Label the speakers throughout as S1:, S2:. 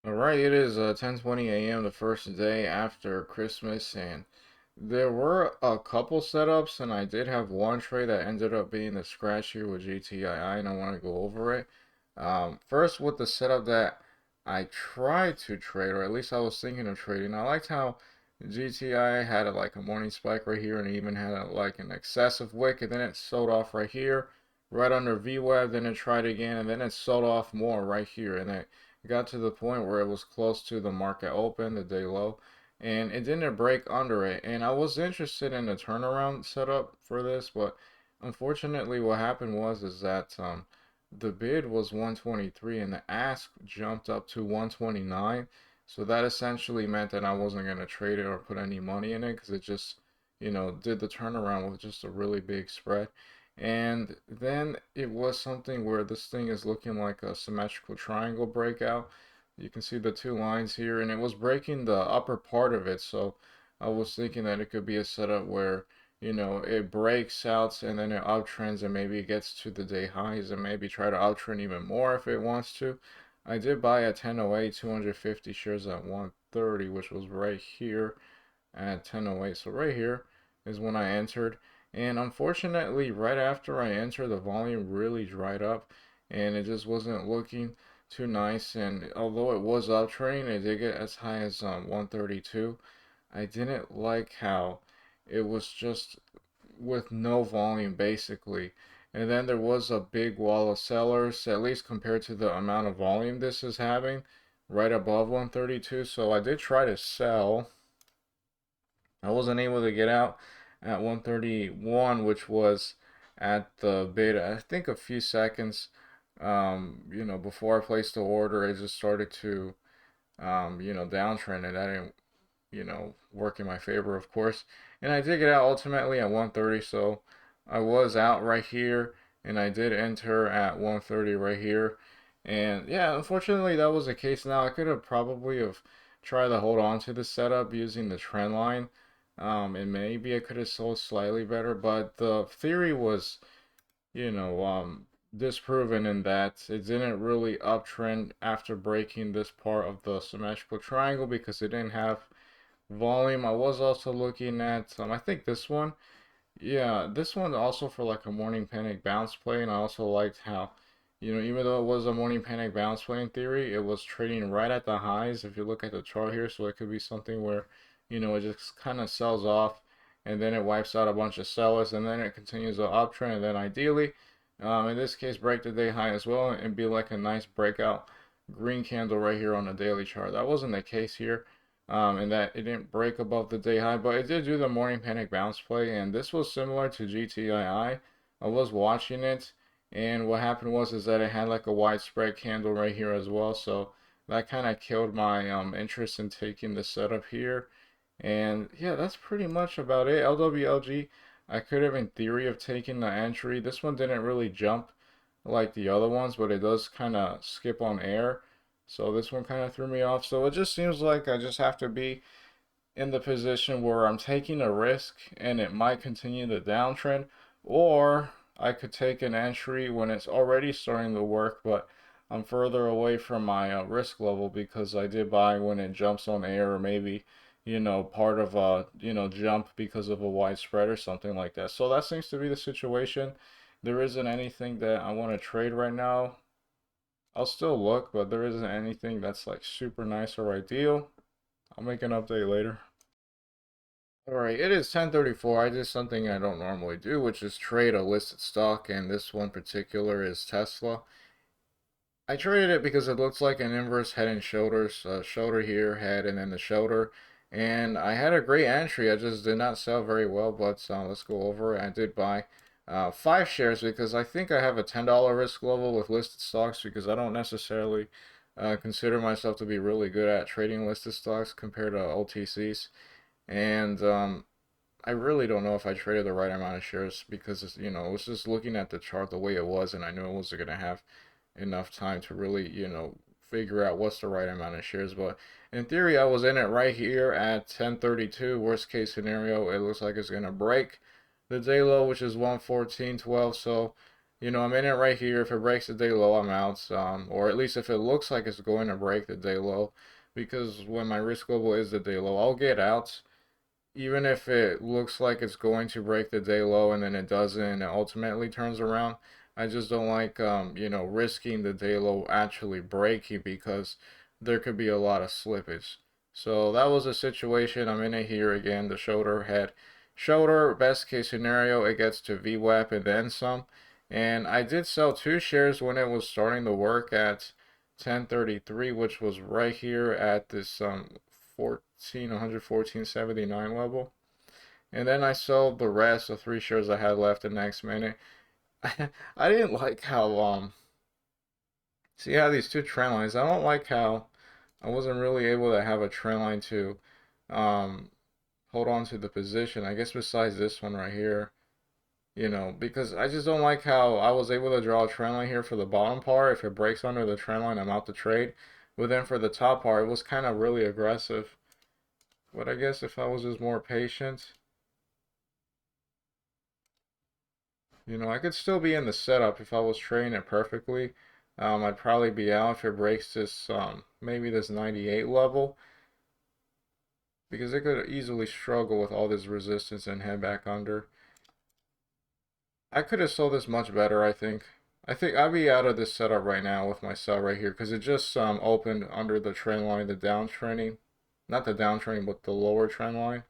S1: All right, it is 10:20 a.m. the first day after Christmas, and there were a couple setups, and I did have one trade that ended up being the scratch here with GTII, and I want to go over it. First, with the setup that I tried to trade, or at least I was thinking of trading, I liked how GTI had like a morning spike right here, and it even had like an excessive wick, and then it sold off right here, right under VWAV, then it tried again, and then it sold off more right here, and it got to the point where it was close to the market open, the day low, and it didn't break under it. And I was interested in the turnaround setup for this, but unfortunately, what happened was is that the bid was 123 and the ask jumped up to 129. So that essentially meant that I wasn't going to trade it or put any money in it because it just, did the turnaround with just a really big spread. And then it was something where this thing is looking like a symmetrical triangle breakout. You can see the two lines here, and it was breaking the upper part of it. So I was thinking that it could be a setup where, it breaks out and then it uptrends and maybe it gets to the day highs and maybe try to uptrend even more if it wants to. I did buy at 10:08, 250 shares at 130, which was right here at 10:08. So right here is when I entered. And unfortunately, right after I entered, the volume really dried up and it just wasn't looking too nice. And although it was uptrending, it did get as high as 132. I didn't like how it was just with no volume basically. And then there was a big wall of sellers, at least compared to the amount of volume this is having, right above 132. So I did try to sell. I wasn't able to get out at 131, which was at the bid. I think a few seconds, before I placed the order, it just started to, downtrend, and that didn't, work in my favor, of course. And I did get out ultimately at 130, so I was out right here, and I did enter at 130 right here. And yeah, unfortunately, that was the case. Now I could have probably have tried to hold on to the setup using the trend line, and maybe I could have sold slightly better. But the theory was, you know, um, disproven in that it didn't really uptrend after breaking this part of the symmetrical triangle because it didn't have volume. I was also looking at, I think this one. Yeah, this one also for like a morning panic bounce play, and I also liked how, even though it was a morning panic bounce play in theory, it was trading right at the highs if you look at the chart here, so it could be something where, it just kind of sells off and then it wipes out a bunch of sellers and then it continues the uptrend and then ideally, in this case, break the day high as well and be like a nice breakout green candle right here on the daily chart. That wasn't the case here, and that it didn't break above the day high, but it did do the morning panic bounce play, and this was similar to GTII. I was watching it, and what happened was is that it had like a widespread candle right here as well, so that kind of killed my interest in taking the setup here. And yeah, that's pretty much about it. LWLG, I could have in theory have taken the entry. This one didn't really jump like the other ones, but it does kind of skip on air. So this one kind of threw me off. So it just seems like I just have to be in the position where I'm taking a risk and it might continue the downtrend, or I could take an entry when it's already starting to work, but I'm further away from my risk level because I did buy when it jumps on air, or maybe, part of a, jump because of a wide spread or something like that. So that seems to be the situation. There isn't anything that I want to trade right now. I'll still look, but there isn't anything that's like super nice or ideal. I'll make an update later. Alright, it is 10:34. I did something I don't normally do, which is trade a listed stock, and this one particular is Tesla. I traded it because it looks like an inverse head and shoulders, shoulder here, head, and then the shoulder. And I had a great entry. I just did not sell very well, but let's go over it. I did buy 5 shares because I think I have a $10 risk level with listed stocks because I don't necessarily consider myself to be really good at trading listed stocks compared to OTCs. And I really don't know if I traded the right amount of shares because I was just looking at the chart the way it was, and I knew I wasn't gonna have enough time to really, figure out what's the right amount of shares. But in theory, I was in it right here at 1032. Worst case scenario, it looks like it's gonna break the day low, which is 114.12. So I'm in it right here. If it breaks the day low, I'm out. Or at least if it looks like it's going to break the day low, because when my risk level is the day low, I'll get out. Even if it looks like it's going to break the day low and then it doesn't and it ultimately turns around, I just don't like, risking the day low actually breaking because there could be a lot of slippage. So that was a situation. I'm in it here again. The shoulder, best case scenario, it gets to VWAP and then some. And I did sell two shares when it was starting to work at 1033, which was right here at this 1479 level. And then I sold the rest of three shares I had left the next minute. I didn't like how see how these two trend lines. I don't like how I wasn't really able to have a trend line to um hold on to the position. I guess besides this one right here, because I just don't like how I was able to draw a trend line here for the bottom part. If it breaks under the trend line, I'm out to trade. But then for the top part, it was kind of really aggressive. But I guess if I was just more patient, I could still be in the setup if I was trading it perfectly. I'd probably be out if it breaks this, maybe this 98 level, because it could easily struggle with all this resistance and head back under. I could have sold this much better, I think. I think I'd be out of this setup right now with my sell right here because it just opened under the trend line, the downtrending, not the downtrending, but the lower trend line.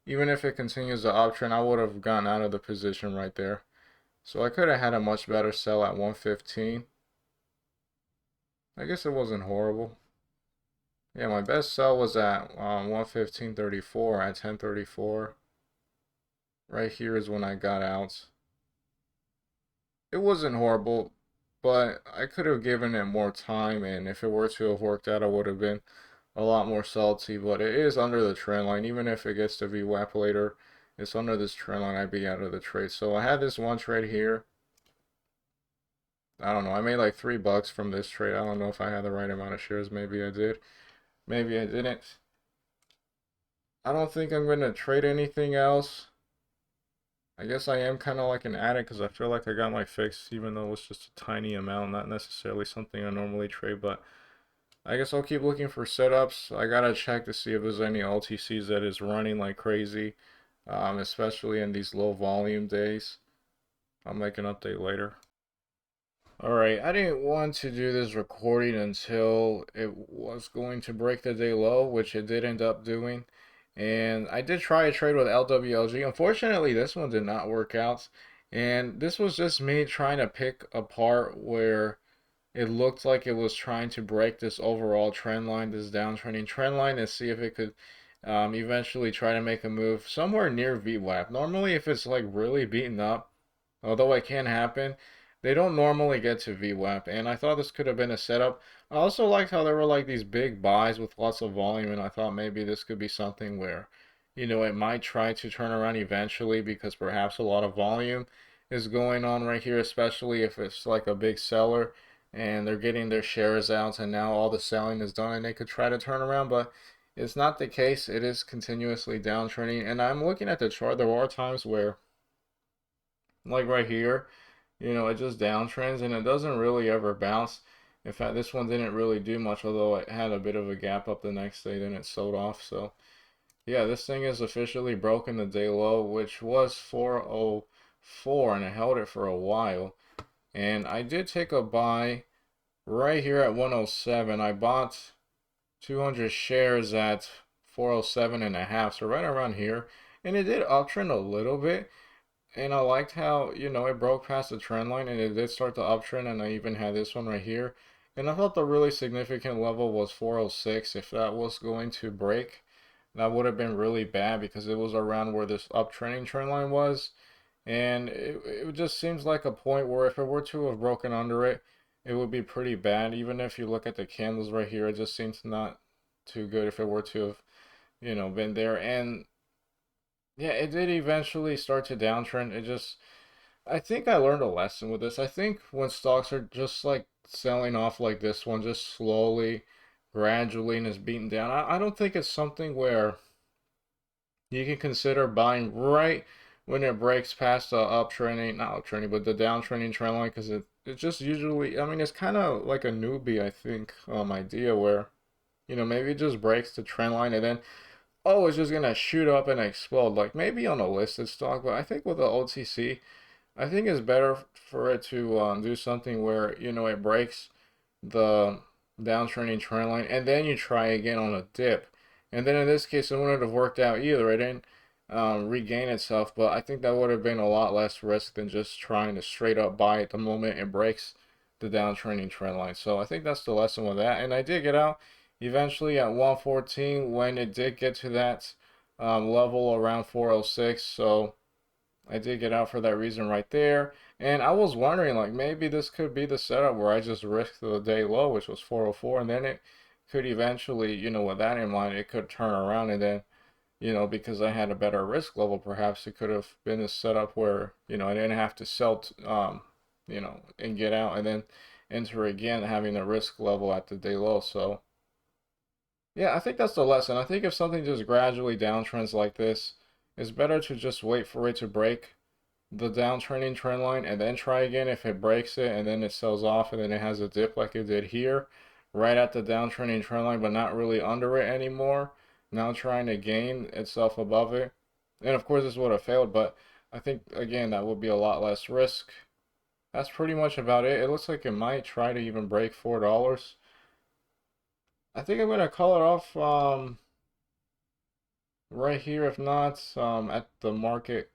S1: Even if it continues the uptrend, I would have gotten out of the position right there. So I could have had a much better sell at 115. I guess it wasn't horrible. Yeah, my best sell was at 115.34 at 1034. Right here is when I got out. It wasn't horrible, but I could have given it more time, and if it were to have worked out, I would have been a lot more salty. But it is under the trend line. Even if it gets to VWAP later, it's under this trend line. I'd be out of the trade. So I had this one trade here. I don't know. I made like $3 from this trade. I don't know if I had the right amount of shares. Maybe I did. Maybe I didn't. I don't think I'm going to trade anything else. I guess I am kind of like an addict because I feel like I got my fix, even though it's just a tiny amount, not necessarily something I normally trade. But I guess I'll keep looking for setups. I gotta check to see if there's any OTCs that is running like crazy, especially in these low volume days. I'll make an update later. Alright, I didn't want to do this recording until it was going to break the day low, which it did end up doing. And I did try a trade with LWLG. Unfortunately, this one did not work out. And this was just me trying to pick apart where it looked like it was trying to break this overall trend line, this downtrending trend line, and see if it could eventually try to make a move somewhere near VWAP. Normally, if it's like really beaten up, although it can happen, they don't normally get to VWAP, and I thought this could have been a setup. I also liked how there were like these big buys with lots of volume, and I thought maybe this could be something where, it might try to turn around eventually because perhaps a lot of volume is going on right here, especially if it's like a big seller and they're getting their shares out and now all the selling is done and they could try to turn around, but it's not the case. It is continuously downtrending, and I'm looking at the chart. There are times where, like right here, it just downtrends and it doesn't really ever bounce. In fact, this one didn't really do much, although it had a bit of a gap up the next day, then it sold off. So yeah, this thing is officially broken the day low, which was 404, and it held it for a while. And I did take a buy right here at 107. I bought 200 shares at 407 and a half, so right around here. And it did uptrend a little bit. And I liked how, it broke past the trend line and it did start to uptrend, and I even had this one right here. And I thought the really significant level was 406. If that was going to break, that would have been really bad because it was around where this uptrending trend line was. And it just seems like a point where if it were to have broken under it, it would be pretty bad. Even if you look at the candles right here, it just seems not too good if it were to have, been there. And yeah, it did eventually start to downtrend. I think I learned a lesson with this. I think when stocks are just like selling off like this one, just slowly, gradually, and is beaten down, I don't think it's something where you can consider buying right when it breaks past the uptrending, not uptrending, but the downtrending trend line, because it just usually, I mean, it's kind of like a newbie, I think, idea where, maybe it just breaks the trend line and then, oh, it's just gonna shoot up and explode. Like maybe on a listed stock, but I think with the OTC, I think it's better for it to do something where, it breaks the downtrending trend line, and then you try again on a dip. And then in this case, it wouldn't have worked out either. It didn't regain itself, but I think that would have been a lot less risk than just trying to straight up buy at the moment it breaks the downtrending trend line. So I think that's the lesson with that. And I did get out eventually at 114 when it did get to that level around 406. So I did get out for that reason right there. And I was wondering, like, maybe this could be the setup where I just risked the day low, which was 404, and then it could eventually, with that in mind, it could turn around and then, because I had a better risk level, perhaps it could have been a setup where, I didn't have to sell, and get out and then enter again, having the risk level at the day low. So, yeah, I think that's the lesson. I think if something just gradually downtrends like this, it's better to just wait for it to break the downtrending trend line and then try again. If it breaks it and then it sells off and then it has a dip like it did here, right at the downtrending trend line, but not really under it anymore, now trying to gain itself above it. And of course, this would have failed, but I think, again, that would be a lot less risk. That's pretty much about it. It looks like it might try to even break $4. I think I'm going to call it off right here. If not, at the market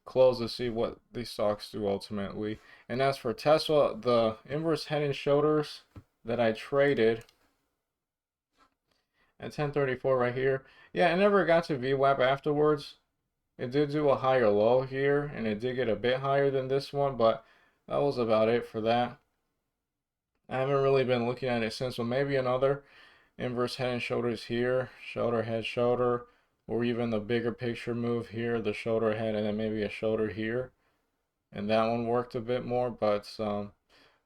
S1: close to see what these stocks do ultimately. And as for Tesla, the inverse head and shoulders that I traded at 1034 right here. Yeah, I never got to VWAP afterwards. It did do a higher low here, and it did get a bit higher than this one, but that was about it for that. I haven't really been looking at it since, but maybe another inverse head and shoulders here, shoulder, head, shoulder, or even the bigger picture move here, the shoulder, head, and then maybe a shoulder here. And that one worked a bit more, but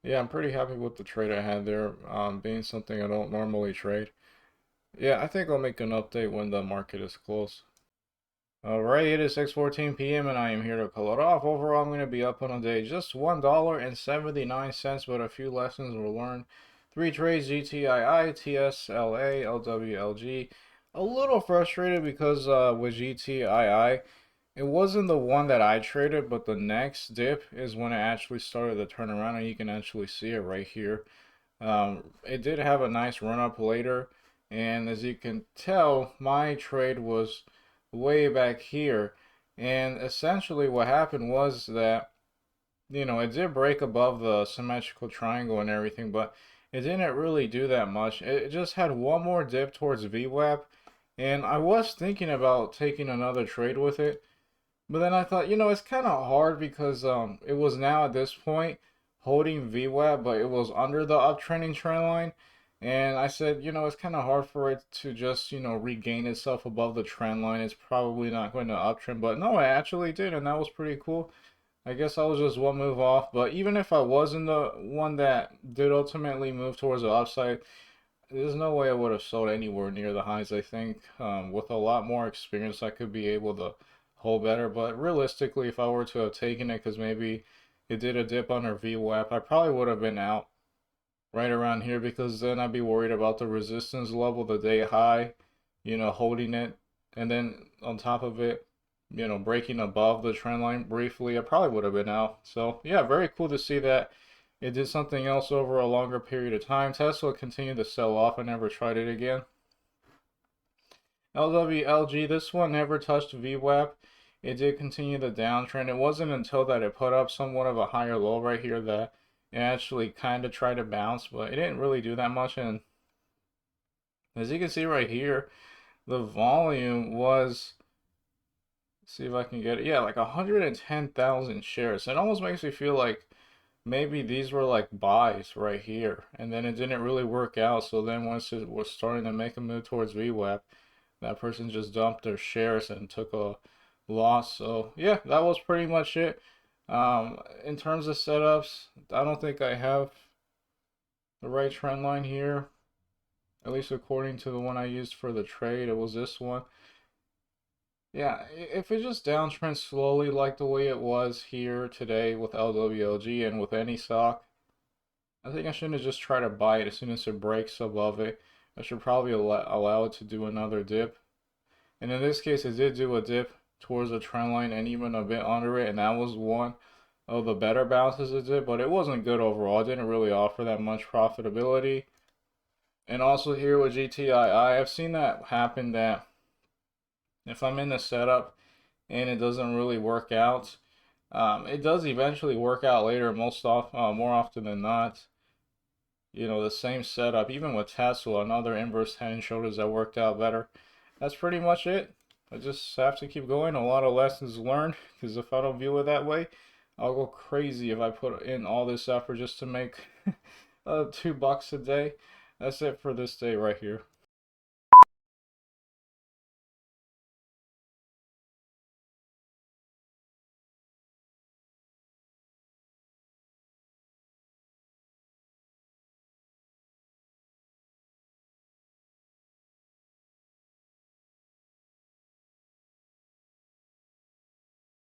S1: yeah, I'm pretty happy with the trade I had there, being something I don't normally trade. Yeah, I think I'll make an update when the market is closed. Alright, it is 6:14 p.m. and I am here to call it off. Overall, I'm going to be up on a day just $1.79, but a few lessons were learned. 3 trades, GTII, TSLA, LWLG. A little frustrated because with GTII, it wasn't the one that I traded, but the next dip is when it actually started to turn around, and you can actually see it right here. It did have a nice run up later, and as you can tell, my trade was way back here. And essentially, what happened was that, it did break above the symmetrical triangle and everything, but it didn't really do that much. It just had one more dip towards VWAP, and I was thinking about taking another trade with it. But then I thought, it's kind of hard because it was now at this point holding VWAP, but it was under the uptrending trend line. And I said, it's kind of hard for it to just, regain itself above the trend line. It's probably not going to uptrend, but no, it actually did, and that was pretty cool. I guess I was just one move off, but even if I wasn't the one that did ultimately move towards the upside, there's no way I would have sold anywhere near the highs. I think with a lot more experience, I could be able to hold better. But realistically, if I were to have taken it, because maybe it did a dip under VWAP, I probably would have been out right around here because then I'd be worried about the resistance level, the day high, holding it, and then on top of it, breaking above the trend line briefly. I probably would have been out. So yeah, very cool to see that it did something else over a longer period of time. Tesla continued to sell off. I never tried it again. LWLG, this one never touched VWAP. It did continue the downtrend. It wasn't until that it put up somewhat of a higher low right here that it actually kind of tried to bounce, but it didn't really do that much. And as you can see right here, the volume was, see if I can get it, yeah, like 110,000 shares. It almost makes me feel like maybe these were like buys right here, and then it didn't really work out. So then once it was starting to make a move towards VWAP, that person just dumped their shares and took a loss. So yeah, that was pretty much it. In terms of setups, I don't think I have the right trend line here, at least according to the one I used for the trade. It was this one. Yeah, if it just downtrends slowly like the way it was here today with LWLG and with any stock, I think I shouldn't just try to buy it as soon as it breaks above it. I should probably allow it to do another dip. And in this case, it did do a dip towards the trend line and even a bit under it, and that was one of the better bounces it did, but it wasn't good overall. It didn't really offer that much profitability. And also here with GTII, I've seen that happen that if I'm in the setup and it doesn't really work out, it does eventually work out later, more often than not. You know, the same setup, even with Tesla, another inverse head and shoulders that worked out better. That's pretty much it. I just have to keep going. A lot of lessons learned, because if I don't view it that way, I'll go crazy if I put in all this effort just to make $2 a day. That's it for this day right here.